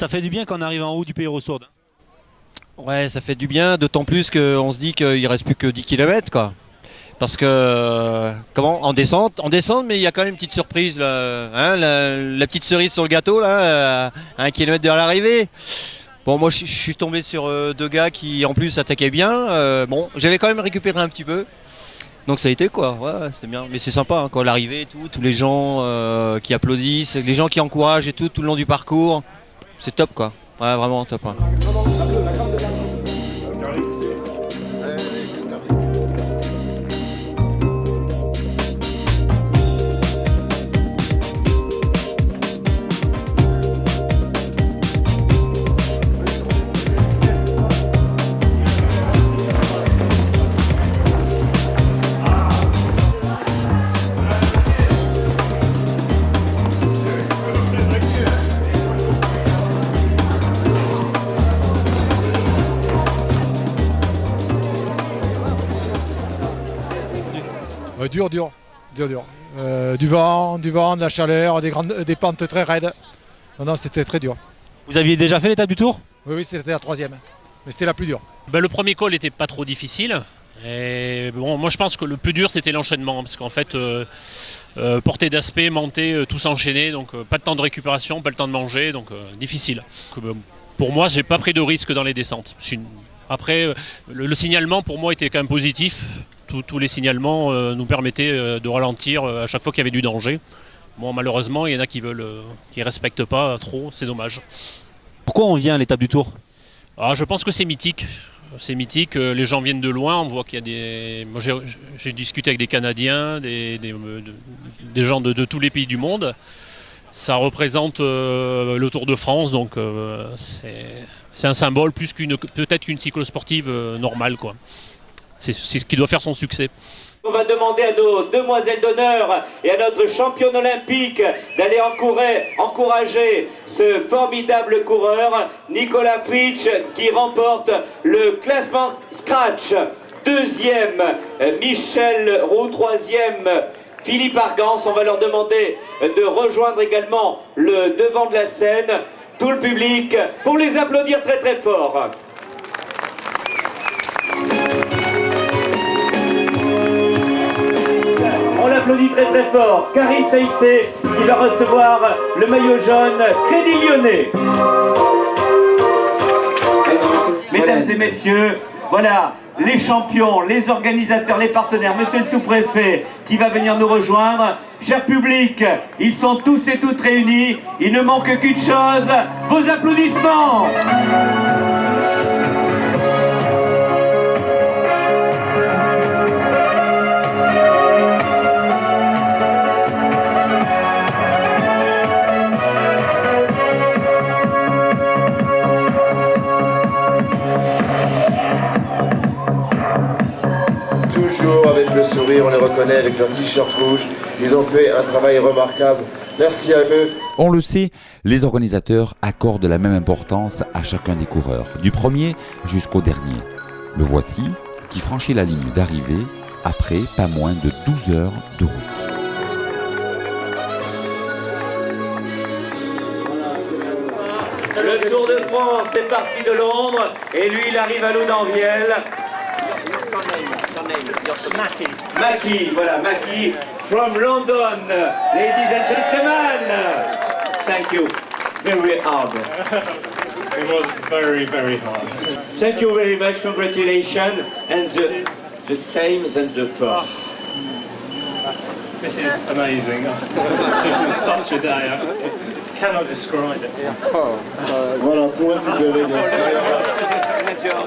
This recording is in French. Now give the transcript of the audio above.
Ça fait du bien quand on arrive en haut du Pays Rossourde. Ouais, ça fait du bien, d'autant plus qu'on se dit qu'il reste plus que 10 km, quoi. Parce que, en descente, mais il y a quand même une petite surprise, là, hein, la petite cerise sur le gâteau, là, à 1 km de l'arrivée. Bon, moi, je suis tombé sur deux gars qui, en plus, attaquaient bien. Bon, j'avais quand même récupéré un petit peu. Donc ça a été, quoi, ouais, c'était bien. Mais c'est sympa, hein, quand l'arrivée et tout, tous les gens qui applaudissent, les gens qui encouragent et tout le long du parcours. C'est top, quoi. Ouais, vraiment top, hein. Dur. Du vent, de la chaleur, des pentes très raides. Non, c'était très dur. Vous aviez déjà fait l'étape du Tour? Oui, c'était la 3e. Mais c'était la plus dure. Le premier col n'était pas trop difficile. Et bon, moi je pense que le plus dur c'était l'enchaînement. Parce qu'en fait, portée d'aspect, monter, tout s'enchaîner. Donc pas de temps de récupération, pas le temps de manger. Donc difficile. Pour moi, j'ai pas pris de risque dans les descentes. Après, le signalement pour moi était quand même positif. Tous les signalements nous permettaient de ralentir à chaque fois qu'il y avait du danger. Bon, malheureusement, il y en a qui respectent pas trop, c'est dommage. Pourquoi on vient à l'étape du Tour? Je pense que c'est mythique. C'est mythique, les gens viennent de loin, on voit qu'il y a des... Moi, j'ai discuté avec des Canadiens, des gens de tous les pays du monde. Ça représente le Tour de France, donc c'est un symbole plus peut-être qu'une cyclosportive normale, quoi. C'est ce qui doit faire son succès. On va demander à nos demoiselles d'honneur et à notre championne olympique d'aller encourager ce formidable coureur, Nicolas Fritsch, qui remporte le classement Scratch. 2e, Michel Roux. 3e, Philippe Argance. On va leur demander de rejoindre également le devant de la scène. Tout le public pour les applaudir très très fort. On l'applaudit très très fort. Karim Saïssé qui va recevoir le maillot jaune Crédit Lyonnais. Mesdames et messieurs, voilà les champions, les organisateurs, les partenaires. Monsieur le sous-préfet qui va venir nous rejoindre. Cher public, ils sont tous et toutes réunis. Il ne manque qu'une chose, vos applaudissements. Toujours avec le sourire, on les reconnaît avec leur t-shirt rouge. Ils ont fait un travail remarquable. Merci à eux. On le sait, les organisateurs accordent la même importance à chacun des coureurs, du premier jusqu'au dernier. Le voici qui franchit la ligne d'arrivée après pas moins de 12 heures de route. Le Tour de France est parti de Londres et lui il arrive à Loudanvielle. Mackie, voilà, Mackie from London. Ladies and gentlemen, thank you. Very hard. It was very, very hard. Thank you very much, congratulations, and the same than the first. This is amazing. It's just such a day. I cannot describe it. Voilà, pour récupérer bien sûr.